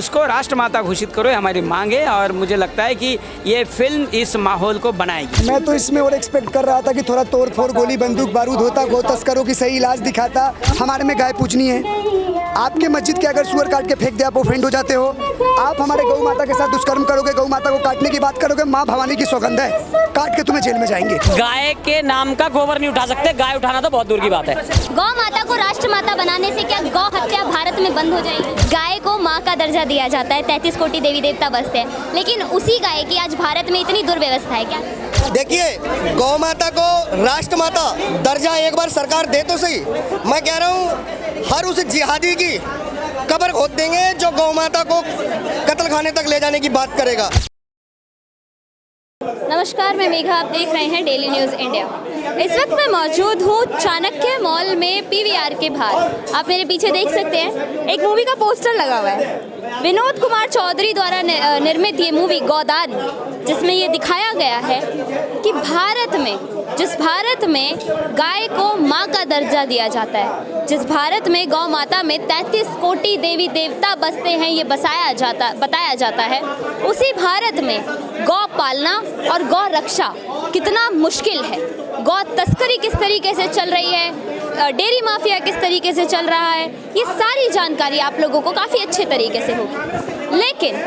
उसको राष्ट्रमाता घोषित करो, ये हमारी मांग है और मुझे लगता है कि ये फिल्म इस माहौल को बनाएगी। मैं तो इसमें और एक्सपेक्ट कर रहा था कि थोड़ा तोड़ फोड़, गोली बंदूक बारूद होता, गौ तस्करों की सही इलाज दिखाता। हमारे में गाय पूजनी है। आपके मस्जिद के अगर सुअर काट के फेंक दे आप ऑफेंड हो जाते हो। आप हमारे गौ माता के साथ दुष्कर्म करोगे, गौ माता को काटने की बात करोगे, माँ भवानी की सौगंध है, काट के तुम्हें जेल में जाएंगे। गाय के नाम का गोबर नहीं उठा सकते, गाय उठाना तो बहुत दूर की बात है। गौ माता को राष्ट्रमाता बनाने से क्या गौ हत्या भारत में बंद हो जाएगी? गाय को माँ का दर्जा दिया जाता है, 33 कोटि देवी देवता बसते हैं, लेकिन उसी गाय की आज भारत में इतनी दुर्व्यवस्था है क्या? देखिए, गौ माता को राष्ट्रमाता दर्जा एक बार सरकार दे तो सही। मैं कह रहा हूँ हर उस जिहादी की कब्र खोद देंगे जो गौ माता को कत्ल खाने तक ले जाने की बात करेगा। नमस्कार, मैं मेघा, आप देख रहे हैं डेली न्यूज़ इंडिया। इस वक्त मैं मौजूद हूँ चाणक्य मॉल में पीवीआर के बाहर। आप मेरे पीछे देख सकते हैं एक मूवी का पोस्टर लगा हुआ है। विनोद कुमार चौधरी द्वारा निर्मित ये मूवी गोदान, जिसमें ये दिखाया गया है कि जिस भारत में गाय को माँ का दर्जा दिया जाता है, जिस भारत में गौ माता में 33 कोटि देवी देवता बसते हैं, ये बताया जाता है, उसी भारत में गौ पालना और गौ रक्षा कितना मुश्किल है। गौ तस्करी किस तरीके से चल रही है, डेयरी माफिया किस तरीके से चल रहा है, ये सारी जानकारी आप लोगों को काफ़ी अच्छे तरीके से होगी। लेकिन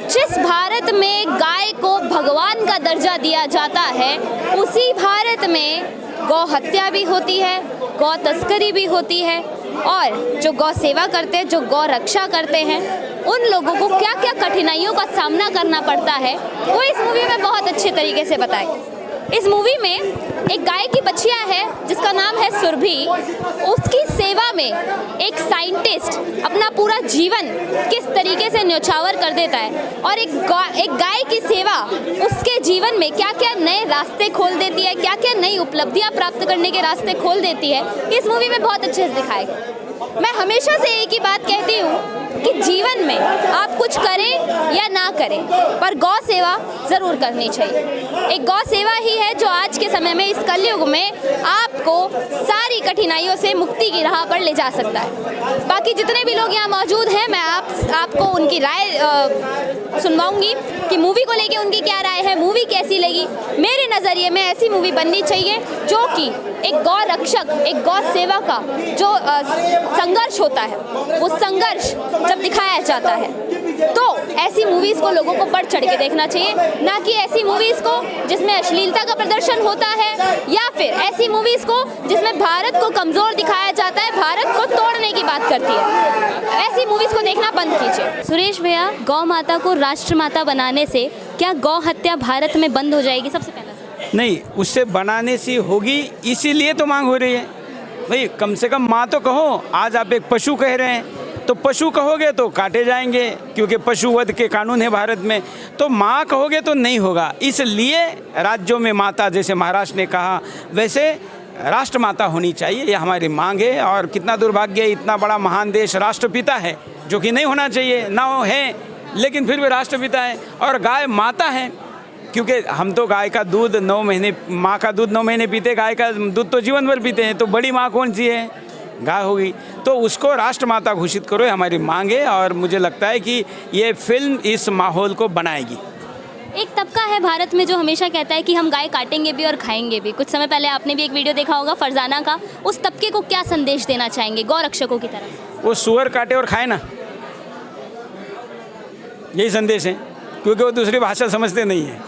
जिस भारत में गाय को भगवान का दर्जा दिया जाता है, उसी भारत में गौ हत्या भी होती है, गौ तस्करी भी होती है, और जो गौ सेवा करते हैं, जो गौ रक्षा करते हैं, उन लोगों को क्या क्या कठिनाइयों का सामना करना पड़ता है, वो इस मूवी में बहुत अच्छे तरीके से बताए। इस मूवी में एक गाय की बच्चिया है जिसका नाम है सुरभि। उसकी सेवा में एक साइंटिस्ट अपना पूरा जीवन किस तरीके से न्यौछावर कर देता है, और एक गाय की सेवा उसके जीवन में क्या क्या नए रास्ते खोल देती है, क्या क्या नई उपलब्धियां प्राप्त करने के रास्ते खोल देती है, इस मूवी में बहुत अच्छे से दिखाया गया। मैं हमेशा से एक ही बात कहती हूँ कि जीवन में आप कुछ करें या ना करें, पर गौ सेवा ज़रूर करनी चाहिए। एक गौ सेवा ही है जो आज के समय में, इस कलयुग में, आपको सारी कठिनाइयों से मुक्ति की राह पर ले जा सकता है। बाकी जितने भी लोग यहाँ मौजूद हैं, मैं आपको उनकी राय सुनवाऊंगी कि मूवी को लेके उनकी क्या राय है, मूवी कैसी लगी। मेरे नज़रिए में ऐसी मूवी बननी चाहिए जो कि एक गौ रक्षक, एक गौ सेवा का जो संघर्ष होता है, वो संघर्ष जब दिखाया जाता है, तो ऐसी मूवीज़ को लोगों को बढ़ चढ़ के देखना चाहिए, ना कि ऐसी मूवीज़ को जिसमें अश्लीलता का प्रदर्शन होता है, या फिर ऐसी मूवीज़ को जिसमें भारत को कमज़ोर दिखाया जाता है, भारत को तोड़ने की बात करती है। ऐसी मूवीज़ को देखना बंद कीजिए। सुरेश भैया, गौ माता को राष्ट्रमाता बनाने से क्या गौ हत्या भारत में बंद हो जाएगी? सबसे पहला नहीं, उससे बनाने से होगी, इसीलिए तो मांग हो रही है भाई। कम से कम माँ तो कहो। आज आप एक पशु कह रहे हैं, तो पशु कहोगे तो काटे जाएंगे, क्योंकि पशुवध के कानून है भारत में। तो माँ कहोगे तो नहीं होगा, इसलिए राज्यों में माता, जैसे महाराष्ट्र ने कहा, वैसे राष्ट्रमाता होनी चाहिए, ये हमारी मांग है। और कितना दुर्भाग्य है, इतना बड़ा महान देश राष्ट्रपिता है, जो कि नहीं होना चाहिए, ना हो है, लेकिन फिर भी राष्ट्रपिता है। और गाय माता है, क्योंकि हम तो गाय का दूध 9 महीने, माँ का दूध 9 महीने पीते, गाय का दूध तो जीवन भर पीते हैं। तो बड़ी माँ कौन सी है? गाय होगी। तो उसको राष्ट्रमाता घोषित करो, ये हमारी मांग है और मुझे लगता है कि ये फिल्म इस माहौल को बनाएगी। एक तबका है भारत में जो हमेशा कहता है कि हम गाय काटेंगे भी और खाएंगे भी। कुछ समय पहले आपने भी एक वीडियो देखा होगा फरजाना का। उस तबके को क्या संदेश देना चाहेंगे गौ रक्षकों की तरफ? वो सुअर काटे और खाए ना, यही संदेश है, क्योंकि वो दूसरी भाषा समझते नहीं है।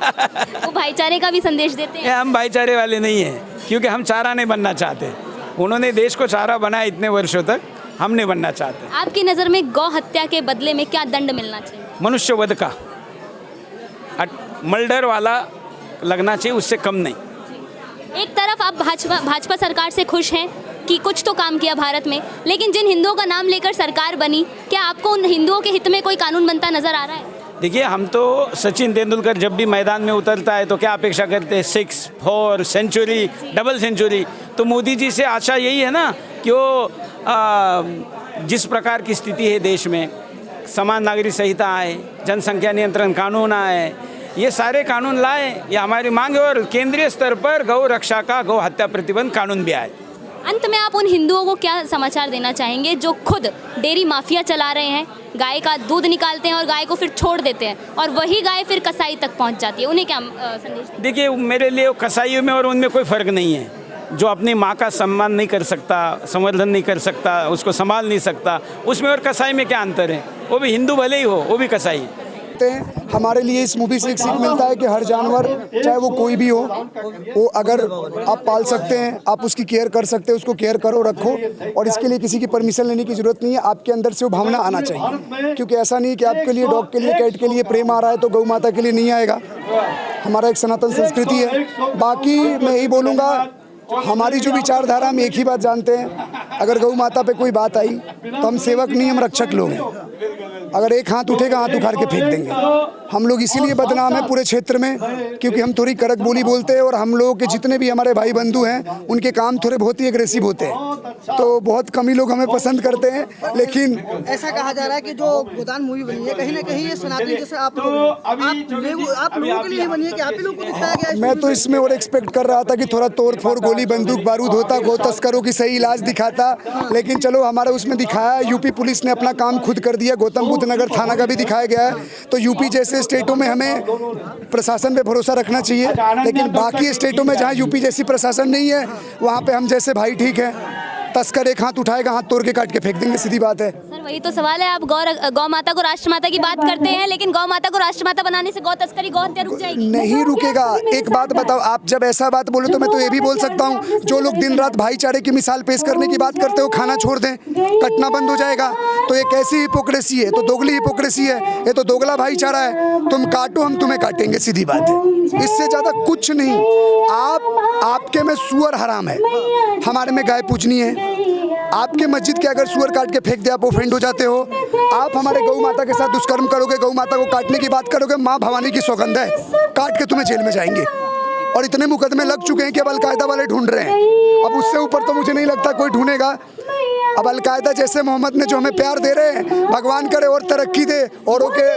वो भाईचारे का भी संदेश देते हैं। हम भाईचारे वाले नहीं हैं, क्योंकि हम चारा नहीं बनना चाहते। उन्होंने देश को चारा बनाया इतने वर्षों तक, हम नहीं बनना चाहते। आपकी नज़र में गौ हत्या के बदले में क्या दंड मिलना चाहिए? मनुष्यवध का मर्डर वाला लगना चाहिए, उससे कम नहीं। एक तरफ आप भाजपा सरकार से खुश हैं कि कुछ तो काम किया भारत में, लेकिन जिन हिंदुओं का नाम लेकर सरकार बनी, क्या आपको उन हिंदुओं के हित में कोई कानून बनता नजर आ रहा है? देखिए, हम तो सचिन तेंदुलकर जब भी मैदान में उतरता है तो क्या अपेक्षा करते हैं? 6, 4 सेंचुरी, डबल सेंचुरी। तो मोदी जी से आशा यही है ना कि वो जिस प्रकार की स्थिति है देश में, समान नागरिक संहिता आए, जनसंख्या नियंत्रण कानून आए, ये सारे कानून लाए, ये हमारी मांग है। और केंद्रीय स्तर पर गौ रक्षा का, गौ हत्या प्रतिबंध कानून भी आए। अंत में आप उन हिंदुओं को क्या समाचार देना चाहेंगे जो खुद डेयरी माफिया चला रहे हैं, गाय का दूध निकालते हैं और गाय को फिर छोड़ देते हैं और वही गाय फिर कसाई तक पहुंच जाती है, उन्हें क्या संदेश दें? देखिए, मेरे लिए कसाईयों में और उनमें कोई फ़र्क नहीं है। जो अपनी माँ का सम्मान नहीं कर सकता, संवर्धन नहीं कर सकता, उसको संभाल नहीं सकता, उसमें और कसाई में क्या अंतर है? वो भी हिंदू भले ही हो, वो भी कसाई है। हमारे लिए इस मूवी से एक सीख मिलता है कि हर जानवर, चाहे वो कोई भी हो, वो अगर आप पाल सकते हैं, आप उसकी केयर कर सकते हैं, उसको केयर करो, रखो, और इसके लिए किसी की परमिशन लेने की ज़रूरत नहीं है। आपके अंदर से वो भावना आना चाहिए, क्योंकि ऐसा नहीं कि आपके लिए, डॉग के लिए, कैट के लिए प्रेम आ रहा है तो गौ माता के लिए नहीं आएगा। हमारा एक सनातन संस्कृति है। बाकी मैं यही बोलूँगा, हमारी जो विचारधारा, हम एक ही बात जानते हैं, अगर गौ माता पे कोई बात आई तो हम सेवक नहीं, हम रक्षक लोग हैं। अगर एक हाथ उठेगा, हाथ उखाड़ के फेंक देंगे। हम लोग इसीलिए बदनाम हैं पूरे क्षेत्र में, क्योंकि हम थोड़ी कड़क बोली बोलते हैं, और हम लोगों के जितने भी हमारे भाई बंधु हैं, उनके काम थोड़े बहुत ही एग्रेसिव होते हैं, तो बहुत कम ही लोग हमें पसंद करते हैं। लेकिन ऐसा कहा जा रहा है कि जो गोदान मूवी बनी है, कहीं ना कहीं ये सनातनी जैसे आप लोगों के लिए बनी है कि आप ही लोगों को दिखाया गया है? मैं तो इसमें और एक्सपेक्ट कर रहा था कि थोड़ा तोड़ फोड़, गोली बंदूक बारूद होता, गौ तस्करों की सही इलाज दिखाता, लेकिन चलो हमारा उसमें दिखाया। यूपी पुलिस ने अपना काम खुद कर दिया, गौतम बुद्ध नगर थाना का भी दिखाया गया है। तो यूपी जैसे स्टेटों में हमें प्रशासन पे भरोसा रखना चाहिए, लेकिन बाकी स्टेटों में जहाँ यूपी जैसी प्रशासन नहीं है, वहाँ पे हम जैसे भाई ठीक है। तस्कर एक हाथ उठाएगा, हाथ तोड़ के काट के फेंक देंगे, सीधी बात है। सर वही तो सवाल है, आप गौ माता को राष्ट्रमाता की बात करते हैं, लेकिन गौ माता को राष्ट्रमाता बनाने से गौ तस्करी, गौ हत्या रुक जाएगी? नहीं रुकेगा। एक बात बताओ, आप जब ऐसा बात बोले तो मैं तो ये भी बोल सकता हूँ, जो लोग दिन रात भाईचारे की मिसाल पेश करने की बात करते हो, खाना छोड़ दें, कटना बंद हो जाएगा। तो ये कैसी हिपोक्रेसी है? तो दोगली हिपोक्रेसी है, ये तो दोगला भाईचारा है। तुम काटो, हम तुम्हें काटेंगे, सीधी बात है। इससे ज़्यादा कुछ नहीं। आपके में सुअर हराम है, हमारे में गाय पूजनी है। आपके मस्जिद के अगर सुअर काट के फेंक दे, आप ऑफेंड हो जाते हो। आप हमारे गौ माता के साथ दुष्कर्म करोगे, गौ माता को काटने की बात करोगे, माँ भवानी की सौगंध है, काट के तुम्हें जेल में जाएंगे। और इतने मुकदमे लग चुके हैं कि अब अलकायदा वाले ढूंढ रहे हैं। अब उससे ऊपर तो मुझे नहीं लगता कोई ढूंढेगा। अब अलकायदा जैसे मोहम्मद ने जो हमें प्यार दे रहे हैं, भगवान करे और तरक्की दे, औरों के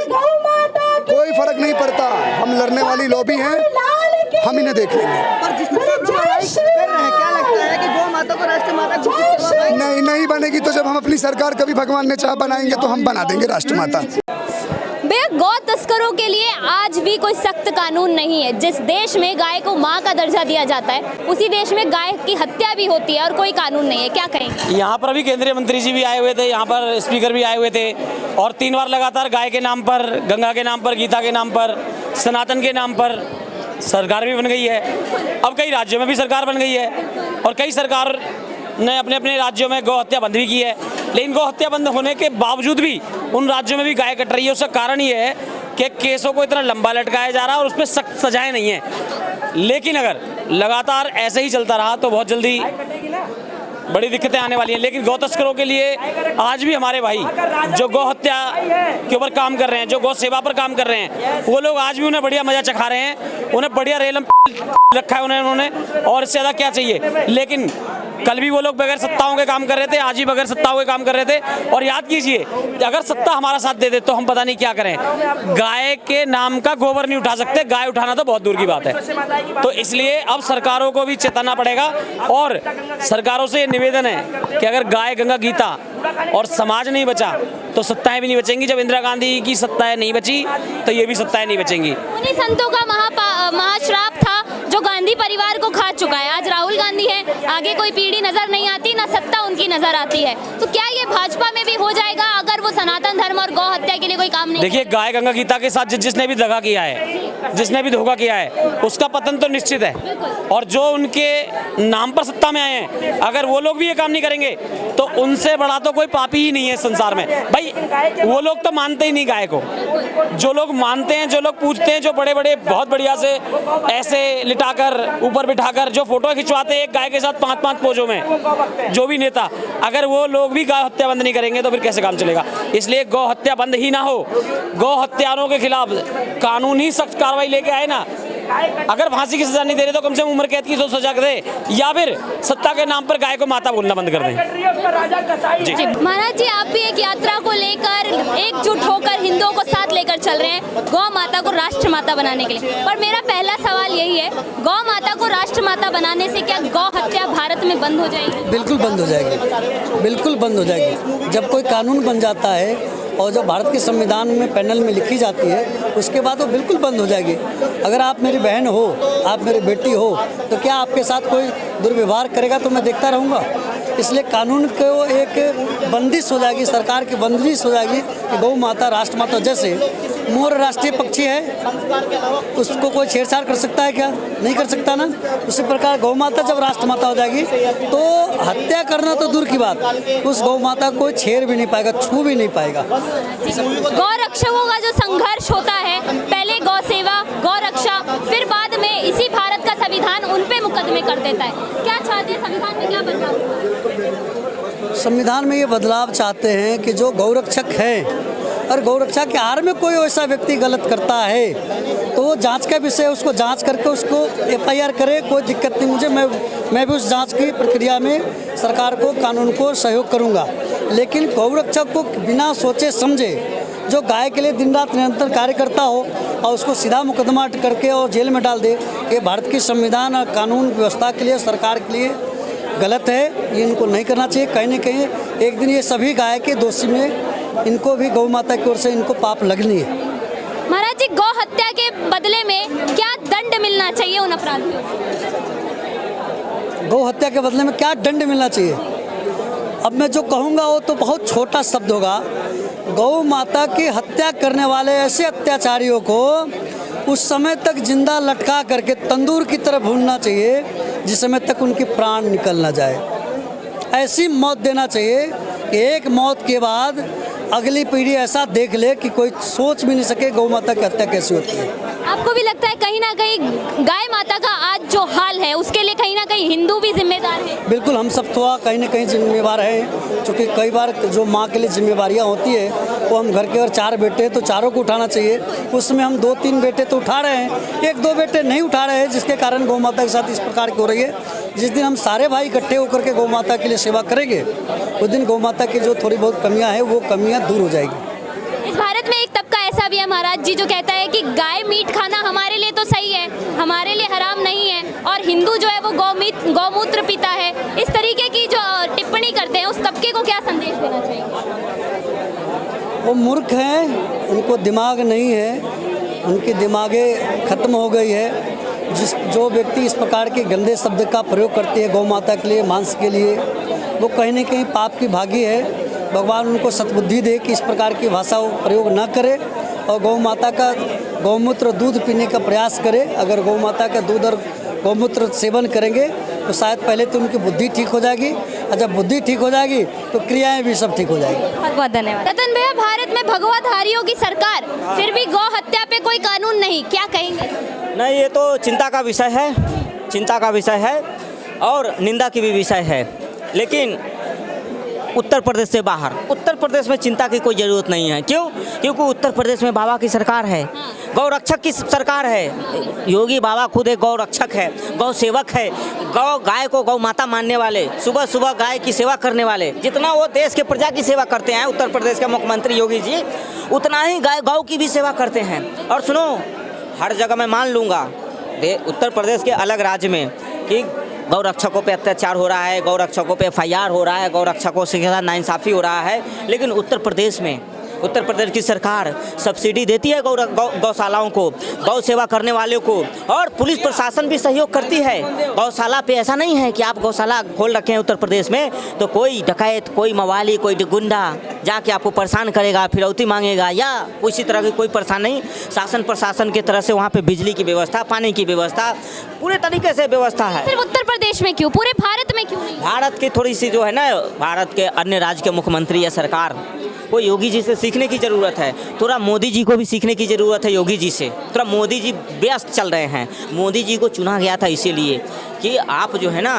कोई फर्क नहीं पड़ता। हम लड़ने वाली लॉबी हैं, हम इन्हें देख लेंगे। पर जिस तरह से लड़ाई कर रहे हैं, क्या लगता है कि गौ माता को राष्ट्रमाता घोषित करवा पाएंगे? नहीं बनेगी तो जब हम अपनी सरकार कभी भगवान ने चाह बनाएंगे तो हम बना देंगे राष्ट्रमाता। भैया, गौ तस्करों के लिए आज भी कोई सख्त कानून नहीं है। जिस देश में गाय को माँ का दर्जा दिया जाता है, उसी देश में गाय की हत्या भी होती है और कोई कानून नहीं है। क्या कहेंगे? यहाँ पर अभी केंद्रीय मंत्री जी भी आए हुए थे, यहाँ पर स्पीकर भी आए हुए थे, और 3 बार लगातार गाय के नाम पर, गंगा के नाम पर, गीता के नाम पर, सनातन के नाम पर सरकार भी बन गई है। अब कई राज्यों में भी सरकार बन गई है, और कई सरकार ने अपने अपने राज्यों में गौ हत्या बंद भी की है। लेकिन गौ हत्या बंद होने के बावजूद भी उन राज्यों में भी गाय कट रही है। उसका कारण ये है कि केसों को इतना लंबा लटकाया जा रहा है और उसमें सख्त सजाएं नहीं है। लेकिन अगर लगातार ऐसे ही चलता रहा तो बहुत जल्दी बड़ी दिक्कतें आने वाली हैं। लेकिन गौ तस्करों के लिए आज भी हमारे भाई जो गौ हत्या के ऊपर काम कर रहे हैं, जो गौ सेवा पर काम कर रहे हैं, वो लोग आज भी उन्हें बढ़िया मजा चखा रहे हैं, उन्हें बढ़िया रेलम रखा है उन्होंने, और इससे ज़्यादा क्या चाहिए। लेकिन कल भी वो लोग बगैर सत्ताओं के काम कर रहे थे, आज ही बगैर सत्ताओं के काम कर रहे थे। और याद कीजिए, अगर सत्ता हमारा साथ दे दे तो हम पता नहीं क्या करें। गाय के नाम का गोबर नहीं उठा सकते, गाय उठाना तो बहुत दूर की बात है। तो इसलिए अब सरकारों को भी चेताना पड़ेगा, और सरकारों से ये निवेदन है कि अगर गाय, गंगा, गीता और समाज नहीं बचा तो सत्ताएं भी नहीं बचेंगी। जब इंदिरा गांधी की सत्ताएं नहीं बची तो ये भी सत्ताएं नहीं बचेंगी। उन्हीं संतों का महाश्राप था जो गांधी परिवार को खा चुका है। आज राहुल गांधी है, आगे कोई पीढ़ी नजर नहीं आती, ना सत्ता उनकी नजर आती है। तो क्या ये भाजपा में भी हो जाएगा अगर वो सनातन धर्म और गौ हत्या के लिए कोई काम नहीं? देखिए, गाय, गंगा, गीता के साथ जिसने भी दगा किया है, जिसने भी धोखा किया है, उसका पतन तो निश्चित है। और जो उनके नाम पर सत्ता में आए हैं, अगर वो लोग भी ये काम नहीं करेंगे तो उनसे बड़ा तो कोई पापी ही नहीं है संसार में। भाई, वो लोग तो मानते ही नहीं गाय को। जो लोग मानते हैं, जो लोग पूजते हैं, जो बड़े बड़े बहुत बढ़िया से ऐसे लिटाकर ऊपर बिठाकर जो फोटो खिंचवाते हैं एक गाय के साथ 5-5 पोजों में, जो भी नेता, अगर वो लोग भी गाय हत्या बंद नहीं करेंगे तो फिर कैसे काम चलेगा। इसलिए गौ हत्या बंद ही ना हो, गौ हत्यारों के खिलाफ कानूनी सख्त कार्रवाई लेके आए ना, अगर फांसी की सजा नहीं दे रहे तो कम से कम उम्र कैद की तो सजा दे, या फिर सत्ता के नाम पर गाय को माता बोलना बंद कर दें। जी महाराज जी, आप भी एक यात्रा को लेकर एकजुट होकर हिंदुओं को साथ लेकर चल रहे हैं गौ माता को राष्ट्र माता बनाने के लिए। पर मेरा पहला सवाल यही है, गौ माता को राष्ट्र माता बनाने से क्या गौ हत्या भारत में बंद हो जाएगी? बिल्कुल बंद हो जाएगी, बिल्कुल बंद हो जाएगी। जब कोई कानून बन जाता है और जब भारत के संविधान में पैनल में लिखी जाती है, उसके बाद वो बिल्कुल बंद हो जाएगी। अगर आप मेरी बहन हो, आप मेरी बेटी हो, तो क्या आपके साथ कोई दुर्व्यवहार करेगा तो मैं देखता रहूँगा? इसलिए कानून को एक बंदिश हो जाएगी, सरकार की बंदिश हो जाएगी कि गौ माता राष्ट्र माता। जैसे मोर राष्ट्रीय पक्षी है, उसको कोई छेड़छाड़ कर सकता है क्या? नहीं कर सकता ना। उसी प्रकार गौ माता जब राष्ट्र माता हो जाएगी तो हत्या करना तो दूर की बात, उस गौ माता को कोई छेड़ भी नहीं पाएगा, छू भी नहीं पाएगा। गौ रक्षकों का जो संघर्ष होता है, पहले गौ सेवा, गौ रक्षा, फिर बाद में इसी भारत का संविधान उन पे मुकदमे कर देता है। क्या चाहते हैं संविधान में, क्या बदलाव? संविधान में ये बदलाव चाहते हैं कि जो गौरक्षक हैं और गौरक्षा के आड़ में कोई ऐसा व्यक्ति गलत करता है तो वो जांच का विषय, उसको जांच करके उसको FIR करे, कोई दिक्कत नहीं मुझे। मैं भी उस जांच की प्रक्रिया में सरकार को, कानून को सहयोग करूंगा। लेकिन गौरक्षक को बिना सोचे समझे जो गाय के लिए दिन रात निरंतर कार्य करता हो और उसको सीधा मुकदमा करके और जेल में डाल दे, ये भारत की संविधान और कानून व्यवस्था के लिए, सरकार के लिए गलत है। ये इनको नहीं करना चाहिए। कहीं न कहीं एक दिन ये सभी गाय के दोषी में इनको भी गौ माता की ओर से इनको पाप लगनी है। महाराज जी, गौ हत्या के बदले में क्या दंड मिलना चाहिए उन अपराधियों को? गौ हत्या के बदले में क्या दंड मिलना चाहिए? अब मैं जो कहूँगा वो तो बहुत छोटा शब्द होगा। गौ माता की हत्या करने वाले ऐसे अत्याचारियों को उस समय तक जिंदा लटका करके तंदूर की तरह भूनना चाहिए जिस समय तक उनके प्राण निकल ना जाए। ऐसी मौत देना चाहिए कि एक मौत के बाद अगली पीढ़ी ऐसा देख ले कि कोई सोच भी नहीं सके गौ माता की हत्या कैसी होती है। आपको भी लगता है कहीं ना कहीं गाय माता का आज जो हाल है उसके लिए कहीं ना कहीं हिंदू भी जिम्मेदार है? बिल्कुल, हम सब तो कहीं ना कहीं जिम्मेवार हैं, क्योंकि कई बार जो माँ के लिए जिम्मेवारियाँ होती है वो हम घर के अगर 4 बेटे हैं तो चारों को उठाना चाहिए। उसमें हम 2-3 बेटे तो उठा रहे हैं, 1-2 बेटे नहीं उठा रहे हैं, जिसके कारण गौ माता के साथ इस प्रकार की हो रही है। जिस दिन हम सारे भाई इकट्ठे होकर के गौ माता के लिए सेवा करेंगे, उस दिन गौ माता की जो थोड़ी बहुत कमियाँ हैं वो कमियाँ दूर हो जाएगी। इस भारत में एक तबका ऐसा भी है महाराज जी जो कहता है कि गाय मीट खाना हमारे लिए तो सही है, हमारे लिए हराम नहीं है, और हिंदू जो है वो गौमूत्र पीता है। इस तरीके की जो टिप्पणी करते हैं, उस तबके को क्या संदेश देना चाहिए? वो मूर्ख हैं, उनको दिमाग नहीं है, उनकी दिमागें खत्म हो गई है। जो व्यक्ति इस प्रकार के गंदे शब्द का प्रयोग करते हैं गौ माता के लिए, मांस के लिए, वो कहीं न कहीं पाप की भागी है। भगवान उनको सद्बुद्धि दे कि इस प्रकार की भाषा वो प्रयोग न करे और गौ माता का गौमूत्र दूध पीने का प्रयास करे। अगर गौ माता का दूध और गौमूत्र सेवन करेंगे तो शायद पहले तो उनकी बुद्धि ठीक हो जाएगी, और जब बुद्धि ठीक हो जाएगी तो क्रियाएं भी सब ठीक हो जाएगी। बहुत बहुत धन्यवाद। रतन भैया, भारत में भगवाधारियों की सरकार, फिर भी गौ हत्या पे कोई कानून नहीं, क्या कहेंगे? नहीं, ये तो चिंता का विषय है, चिंता का विषय है और निंदा की भी विषय है। लेकिन उत्तर प्रदेश से बाहर, उत्तर प्रदेश में चिंता की कोई ज़रूरत नहीं है। क्यों? क्योंकि उत्तर प्रदेश में बाबा की सरकार है, गौ रक्षक की सरकार है। योगी बाबा खुद एक गौ रक्षक है, गौ सेवक है, गाय को गौ माता मानने वाले, सुबह सुबह गाय की सेवा करने वाले। जितना वो देश के प्रजा की सेवा करते हैं उत्तर प्रदेश के मुख्यमंत्री योगी जी, उतना ही गौ की भी सेवा करते हैं। और सुनो, हर जगह मैं मान लूँगा उत्तर प्रदेश के अलग राज्य में कि गौ रक्षकों पे अत्याचार हो रहा है, गौ रक्षकों पे FIR हो रहा है, गौ रक्षकों से नाइंसाफ़ी हो रहा है, लेकिन उत्तर प्रदेश में उत्तर प्रदेश की सरकार सब्सिडी देती है गौशालाओं को, गौ सेवा करने वालों को, और पुलिस प्रशासन भी सहयोग करती है। गौशाला पे ऐसा नहीं है कि आप गौशाला खोल रखे हैं उत्तर प्रदेश में तो कोई डकैत, कोई मवाली, कोई गुंडा जाके आपको परेशान करेगा, फिरौती मांगेगा या उसी तरह की कोई परेशान नहीं। शासन प्रशासन की तरह से वहाँ पे बिजली की व्यवस्था, पानी की व्यवस्था, पूरे तरीके से व्यवस्था है। सिर्फ उत्तर प्रदेश में क्यों, पूरे भारत में क्यों नहीं? भारत की थोड़ी सी जो है ना, भारत के अन्य राज्य के मुख्यमंत्री या सरकार, वो योगी जी से सीखने की ज़रूरत है। थोड़ा मोदी जी को भी सीखने की ज़रूरत है योगी जी से। थोड़ा मोदी जी व्यस्त चल रहे हैं। मोदी जी को चुना गया था इसीलिए कि आप जो है ना,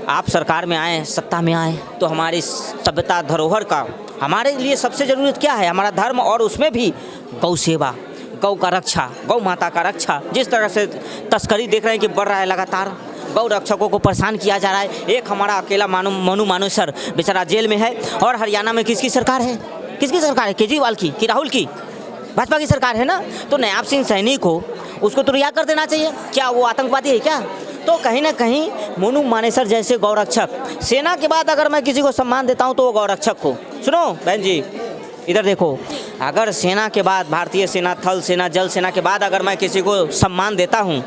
आप सरकार में आए, सत्ता में आए तो हमारी सभ्यता धरोहर का हमारे लिए सबसे ज़रूरत क्या है? हमारा धर्म, और उसमें भी गौ सेवा। गौ का रक्षा, गौ माता का रक्षा, जिस तरह से तस्करी देख रहे हैं कि बढ़ रहा है लगातार, गौ रक्षकों को परेशान किया जा रहा है। एक हमारा अकेला मनु मानेसर बेचारा जेल में है। और हरियाणा में किसकी सरकार है? किसकी सरकार है? केजरीवाल की कि राहुल की? भाजपा की सरकार है ना। तो नयाब सिंह सैनी को उसको तो रिहा कर देना चाहिए। क्या वो आतंकवादी है क्या? तो कहीं ना कहीं मनु मानेसर जैसे गौरक्षक, सेना के बाद अगर मैं किसी को सम्मान देता हूँ तो वो गौरक्षक को। सुनो बहन जी, इधर देखो, अगर सेना के बाद, भारतीय सेना, थल सेना, जल सेना के बाद अगर मैं किसी को सम्मान देता हूँ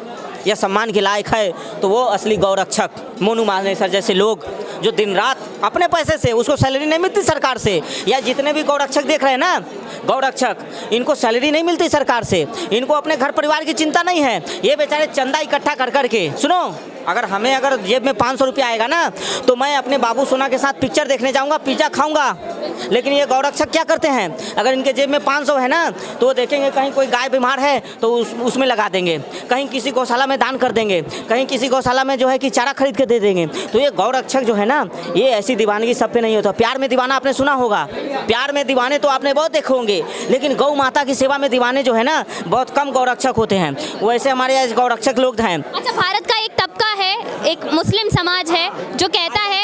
या सम्मान के लायक है तो वो असली गौरक्षक मनु मानेसर जैसे लोग, जो दिन रात अपने पैसे से, उसको सैलरी नहीं मिलती सरकार से। या जितने भी गौरक्षक देख रहे हैं ना, गौरक्षक, इनको सैलरी नहीं मिलती सरकार से, इनको अपने घर परिवार की चिंता नहीं है। ये बेचारे चंदा इकट्ठा कर कर के, सुनो, अगर जेब में 500 रुपया आएगा ना तो मैं अपने बाबू सोना के साथ पिक्चर देखने जाऊंगा, पिज्जा खाऊंगा। लेकिन ये गौरक्षक क्या करते हैं? अगर इनके जेब में 500 है ना तो वो देखेंगे कहीं कोई गाय बीमार है तो उसमें लगा देंगे, कहीं किसी गौशाला में दान कर देंगे, कहीं किसी गौशाला में जो है कि चारा खरीद के दे देंगे। तो ये गौरक्षक जो है ना, ये ऐसी दीवानगी सब पे नहीं होता। प्यार में दीवाना आपने सुना होगा, प्यार में दीवाने तो आपने बहुत देखे होंगे, लेकिन गौ माता की सेवा में दीवाने जो है ना बहुत कम गौरक्षक होते हैं। वैसे हमारे यहाँ गौरक्षक लोग हैं। अच्छा, भारत का एक तबका है, एक मुस्लिम समाज है जो कहता है,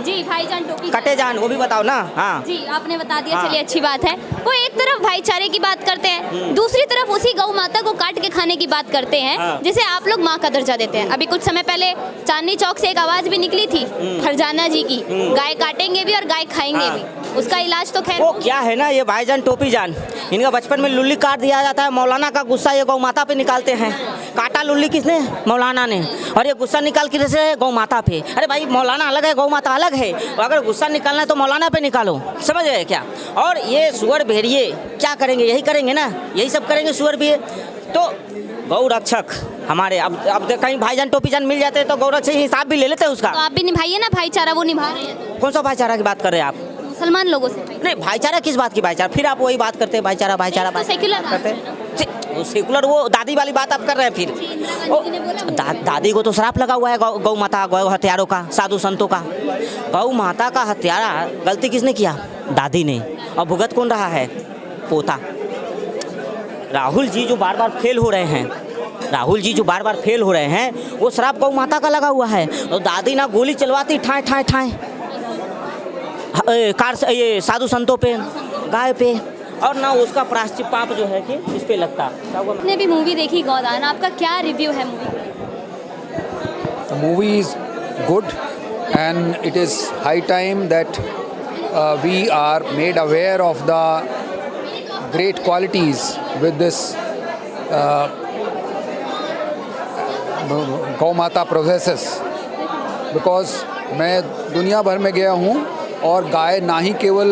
जी भाईजान टोपी कटे जान, वो भी बताओ ना। हाँ जी, आपने बता दिया। हाँ। चलिए, अच्छी बात है। वो एक तरफ भाईचारे की बात करते हैं, दूसरी तरफ उसी गौ माता को काट के खाने की बात करते हैं, हाँ। जिसे आप लोग माँ का दर्जा देते हैं। अभी कुछ समय पहले चांदनी चौक से एक आवाज भी निकली थी फरजाना जी की, गाय काटेंगे भी और गाय खाएंगे भी। उसका इलाज तो खैर वो क्या है ना, ये भाईजान टोपी जान, इनका बचपन में लुल्ली काट दिया जाता है। मौलाना का गुस्सा ये गौ माता पे निकालते हैं। काटा लुल्ली किसने? मौलाना ने। और ये गुस्सा निकाल किसे? गौ माता पे। अरे भाई, मौलाना अलग है, गौ माता अलग है। अगर गुस्सा निकालना है तो मौलाना पे निकालो, समझ गए क्या? और ये सुअर भेड़िए क्या करेंगे? यही करेंगे ना, यही सब करेंगे सुअर भी। तो गौ रक्षक हमारे, अब कहीं भाईजान टोपी जान मिल जाते हैं तो गौ रक्षक हिसाब भी ले लेते हैं उसका। तो आप भी निभाइए ना भाईचारा, वो निभा रहे हैं। कौन सा भाईचारा की बात कर रहे हैं आप? मुसलमान लोगों से नहीं, भाईचारा किस बात की भाईचारा? फिर आप वही बात करते हैं, भाईचारा भाईचारा तो सेक्युलर करते हैं। सेकुलर वो दादी वाली बात आप कर रहे हैं फिर। दादी को तो श्राप लगा हुआ है गौ माता, गौ हत्यारों का, साधु संतों का। गौ माता का हत्यारा गलती किसने किया? दादी ने। और भुगत कौन रहा है? पोता। राहुल जी जो बार बार फेल हो रहे हैं, वो श्राप गौ माता का लगा हुआ है। और दादी ना गोली चलवाती ठाए ठाए ठाए कार से, ये साधु संतों पे, गाय पे, और ना उसका प्रायश्चित पाप जो है कि इस पे लगता। आपने भी मूवी देखी गोदान, आपका क्या रिव्यू है movie? The movie is good and it is high time that we are made aware of the great qualities with this गौ माता possesses, because मैं दुनिया भर में गया हूँ और गाय ना ही केवल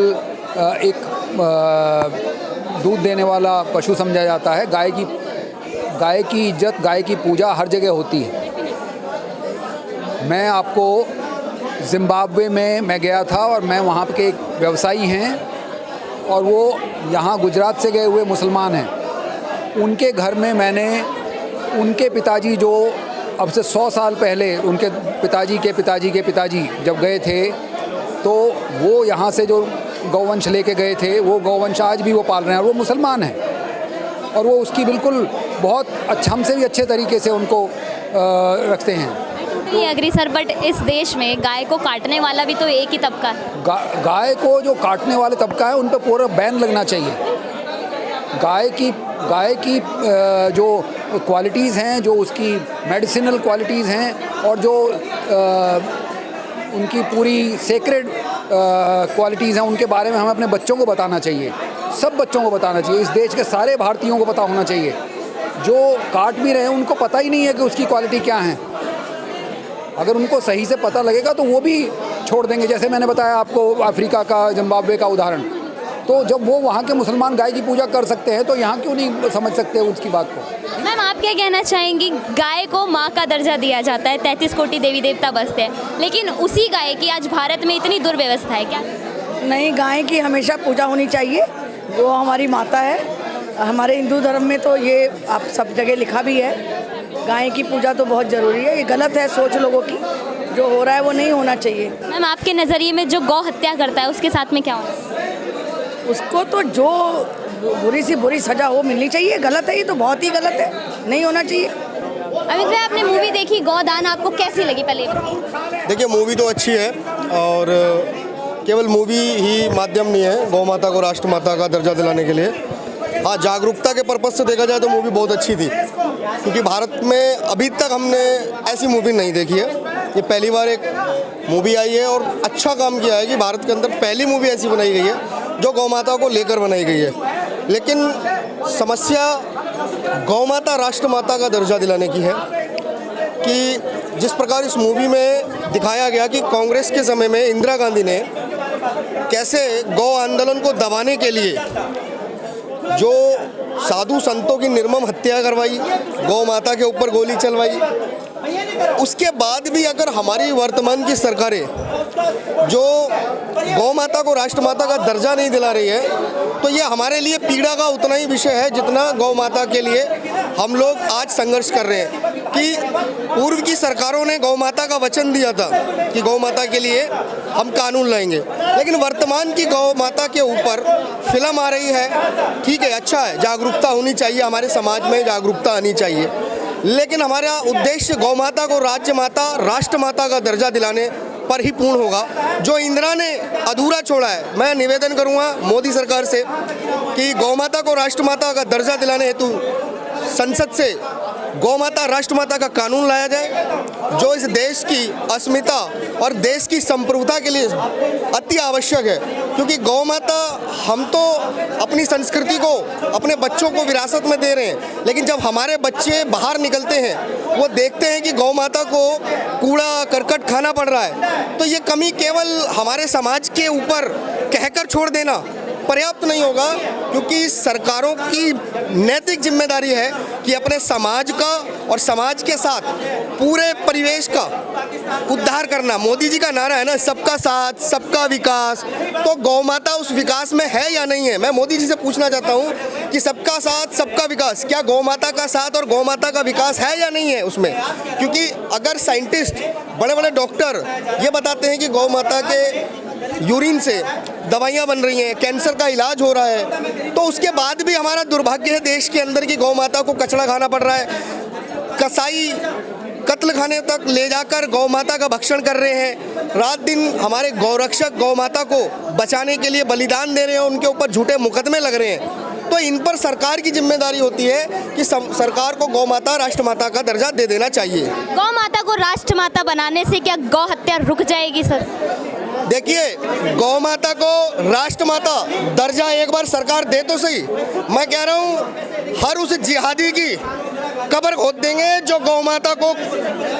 एक दूध देने वाला पशु समझा जाता है, गाय की इज्जत, गाय की पूजा हर जगह होती है। मैं आपको जिम्बाब्वे में मैं गया था और मैं वहाँ के एक व्यवसायी हैं और वो यहाँ गुजरात से गए हुए मुसलमान हैं। उनके घर में मैंने उनके पिताजी, जो अब से 100 साल पहले उनके पिताजी के पिताजी के पिताजी जब गए थे, तो वो यहाँ से जो गौवंश लेके गए थे, वो गौवंश आज भी वो पाल रहे हैं और वो मुसलमान हैं और वो उसकी बिल्कुल बहुत अच्छा, हमसे भी अच्छे तरीके से उनको रखते हैं। टोटली एग्री सर, बट इस देश में गाय को काटने वाला भी तो एक ही तबका है। गाय को जो काटने वाले तबका है उन पर पूरा बैन लगना चाहिए। गाय की जो क्वालिटीज़ हैं, जो उसकी मेडिसिनल क्वालिटीज़ हैं और जो उनकी पूरी सेक्रेड क्वालिटीज़ हैं, उनके बारे में हमें अपने बच्चों को बताना चाहिए, सब बच्चों को बताना चाहिए। इस देश के सारे भारतीयों को पता होना चाहिए। जो काट भी रहे हैं उनको पता ही नहीं है कि उसकी क्वालिटी क्या है। अगर उनको सही से पता लगेगा तो वो भी छोड़ देंगे। जैसे मैंने बताया आपको अफ्रीका का, जिम्बाब्वे का उदाहरण, तो जब वो वहाँ के मुसलमान गाय की पूजा कर सकते हैं तो यहाँ क्यों नहीं समझ सकते उसकी बात को? मैम, आप क्या कहना चाहेंगी? गाय को माँ का दर्जा दिया जाता है, 33 कोटि देवी देवता बसते हैं, लेकिन उसी गाय की आज भारत में इतनी दुर्व्यवस्था है क्या? नहीं, गाय की हमेशा पूजा होनी चाहिए, वो हमारी माता है। हमारे हिंदू धर्म में तो ये आप सब जगह लिखा भी है, गाय की पूजा तो बहुत ज़रूरी है। ये गलत है सोच लोगों की, जो हो रहा है वो नहीं होना चाहिए। मैम, आपके नज़रिए में जो गौ हत्या करता है उसके साथ में क्या होना? उसको तो जो बुरी सी बुरी सजा हो मिलनी चाहिए। गलत है, ये तो बहुत ही गलत है, नहीं होना चाहिए। अमित भाई, आपने मूवी देखी गौदान, आपको कैसी लगी? पहले देखिए, मूवी तो अच्छी है और केवल मूवी ही माध्यम नहीं है गौ माता को राष्ट्र माता का दर्जा दिलाने के लिए। हाँ, जागरूकता के पर्पज से देखा जाए तो मूवी बहुत अच्छी थी, क्योंकि भारत में अभी तक हमने ऐसी मूवी नहीं देखी है। ये पहली बार एक मूवी आई है और अच्छा काम किया है कि भारत के अंदर पहली मूवी ऐसी बनाई गई है जो गौ माता को लेकर बनाई गई है। लेकिन समस्या गौ माता राष्ट्र माता का दर्जा दिलाने की है कि जिस प्रकार इस मूवी में दिखाया गया कि कांग्रेस के समय में इंदिरा गांधी ने कैसे गौ आंदोलन को दबाने के लिए जो साधु संतों की निर्मम हत्या करवाई, गौ माता के ऊपर गोली चलवाई, उसके बाद भी अगर हमारी वर्तमान की सरकारें जो गौ माता को राष्ट्र माता का दर्जा नहीं दिला रही है, तो ये हमारे लिए पीड़ा का उतना ही विषय है जितना गौ माता के लिए हम लोग आज संघर्ष कर रहे हैं। कि पूर्व की सरकारों ने गौ माता का वचन दिया था कि गौ माता के लिए हम कानून लाएंगे, लेकिन वर्तमान की गौ माता के ऊपर फिल्म आ रही है। ठीक है, अच्छा है, जागरूकता होनी चाहिए, हमारे समाज में जागरूकता आनी चाहिए, लेकिन हमारा उद्देश्य गौ माता को राज्य माता राष्ट्र माता का दर्जा दिलाने पर ही पूर्ण होगा। जो इंदिरा ने अधूरा छोड़ा है, मैं निवेदन करूंगा मोदी सरकार से कि गौ माता को राष्ट्र माता का दर्जा दिलाने हेतु संसद से गौ माता राष्ट्र माता का कानून लाया जाए, जो इस देश की अस्मिता और देश की संप्रभुता के लिए अति आवश्यक है। क्योंकि गौ माता, हम तो अपनी संस्कृति को अपने बच्चों को विरासत में दे रहे हैं, लेकिन जब हमारे बच्चे बाहर निकलते हैं, वो देखते हैं कि गौ माता को कूड़ा करकट खाना पड़ रहा है, तो ये कमी केवल हमारे समाज के ऊपर कहकर छोड़ देना पर्याप्त नहीं होगा, क्योंकि सरकारों की नैतिक जिम्मेदारी है कि अपने समाज का और समाज के साथ पूरे परिवेश का उद्धार करना। मोदी जी का नारा है ना, सबका साथ सबका विकास, तो गौ माता उस विकास में है या नहीं है? मैं मोदी जी से पूछना चाहता हूँ कि सबका साथ सबका विकास, क्या गौ माता का साथ और गौ माता का विकास है या नहीं है उसमें? क्योंकि अगर साइंटिस्ट, बड़े बड़े डॉक्टर ये बताते हैं कि गौ माता के यूरिन से दवाइयाँ बन रही हैं, कैंसर का इलाज हो रहा है, तो उसके बाद भी हमारा दुर्भाग्य है देश के अंदर की गौ माता को कचड़ा खाना पड़ रहा है। कसाई कत्ल खाने तक ले जाकर गौ माता का भक्षण कर रहे हैं। रात दिन हमारे गौरक्षक गौ माता को बचाने के लिए बलिदान दे रहे हैं, उनके ऊपर झूठे मुकदमे लग रहे हैं। तो इन पर सरकार की जिम्मेदारी होती है कि सरकार को गौ माता राष्ट्र माता का दर्जा दे देना चाहिए। गौ माता को राष्ट्र माता बनाने से क्या गौ हत्या रुक जाएगी सर? देखिए, गौ माता को राष्ट्र माता दर्जा एक बार सरकार दे तो सही। मैं कह रहा हूँ हर उस जिहादी की कब्र खोद देंगे जो गौ माता को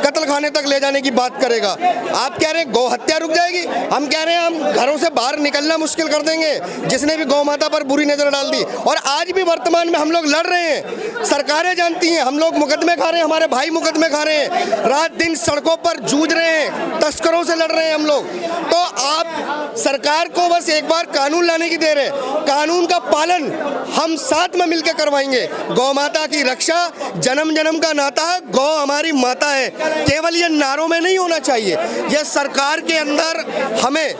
कत्ल खाने तक ले जाने की बात करेगा। आप कह रहे हैं गौ हत्या रुक जाएगी, हम कह रहे हैं हम घरों से बाहर निकलना मुश्किल कर देंगे जिसने भी गौ माता पर बुरी नजर डाल दी। और आज भी वर्तमान में हम लोग लड़ रहे हैं, सरकारें जानती हैं, हम लोग मुकदमे खा रहे हैं, हमारे भाई मुकदमे खा रहे हैं, रात दिन सड़कों पर जूझ रहे हैं, तस्करों से लड़ रहे हैं हम लोग। तो आप सरकार को बस एक बार कानून लाने की देर है, कानून का पालन हम साथ में मिलकर करवाएंगे। गौ माता की रक्षा जन्म जन्म का नाता है, गौ हमारी माता है। केवल ये नारों में नहीं होना चाहिए, यह सरकार के अंदर हमें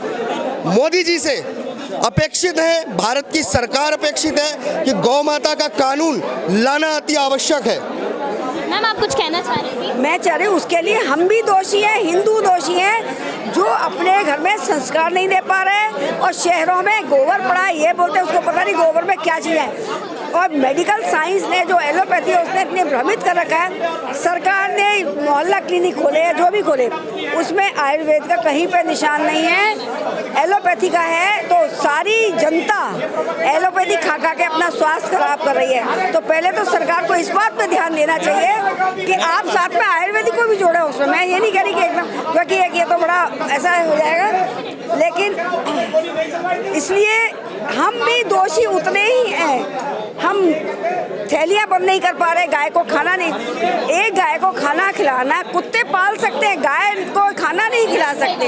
मोदी जी से अपेक्षित है, भारत की सरकार अपेक्षित है कि गौ माता का कानून लाना अति आवश्यक है। मैम, आप कुछ कहना चाह रही थी? मैं चाह रही हूँ उसके लिए हम भी दोषी हैं, हिंदू दोषी हैं, जो अपने घर में संस्कार नहीं दे पा रहे हैं और शहरों में गोबर पड़ा है, ये बोलते हैं उसको पता नहीं गोबर में क्या चीज़ है। और मेडिकल साइंस ने जो एलोपैथी है उसने इतने भ्रमित कर रखा है। सरकार ने मोहल्ला क्लिनिक खोले या जो भी खोले, उसमें आयुर्वेद का कहीं पे निशान नहीं है, एलोपैथी का है। तो सारी जनता एलोपैथी खा खा के अपना स्वास्थ्य खराब कर रही है। तो पहले तो सरकार को इस बात पे ध्यान देना चाहिए कि आप साथ में आयुर्वेदिक को भी जोड़े उसमें। मैं ये नहीं कह रही कि एकदम, क्योंकि ये तो बड़ा ऐसा हो जाएगा, लेकिन इसलिए हम भी दोषी उतने ही हैं। हम थैलियाँ बंद नहीं कर पा रहे, गाय को खाना नहीं, एक गाय को खाना खिलाना, कुत्ते पाल सकते हैं, गाय को खाना नहीं खिला सकते।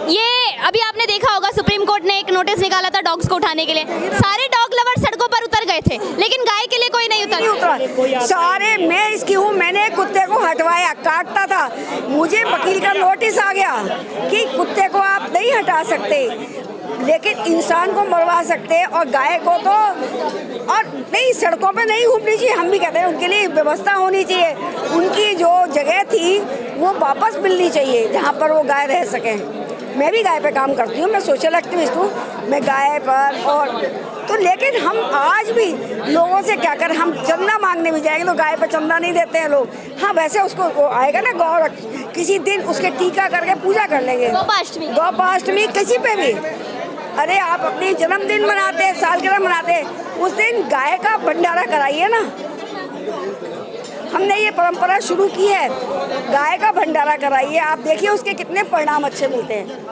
ये अभी आपने देखा होगा, सुप्रीम कोर्ट ने एक नोटिस निकाला था डॉग्स को उठाने के लिए। सारे डॉग लवर सड़कों पर उतर गए थे, लेकिन गाय के लिए कोई नहीं उतरा। सारे, मैं इसकी हूँ, मैंने कुत्ते को हटवाया, काटता था, मुझे वकील का नोटिस आ गया कि कुत्ते को आप नहीं हटा सकते। लेकिन इंसान को मरवा सकते हैं और गाय को तो, और नहीं, सड़कों पे नहीं घूमनी चाहिए। हम भी कहते हैं उनके लिए व्यवस्था होनी चाहिए। उनकी जो जगह थी वो वापस मिलनी चाहिए जहाँ पर वो गाय रह सकें। मैं भी गाय पे काम करती हूँ, मैं सोशल एक्टिविस्ट हूँ, मैं गाय पर और तो, लेकिन हम आज भी लोगों से क्या करें, हम चंदा मांगने भी जाएंगे तो गाय पे चंदा नहीं देते हैं लोग। हाँ, वैसे उसको वो आएगा ना गौ, किसी दिन उसके टीका करके पूजा कर लेंगे, गोपाष्टमी किसी पे भी। अरे आप अपनी जन्मदिन मनाते हैं, सालगिरह मनाते हैं, उस दिन गाय का भंडारा कराइए ना। हमने ये परंपरा शुरू की है, गाय का भंडारा कराइए, आप देखिए उसके कितने परिणाम अच्छे मिलते हैं।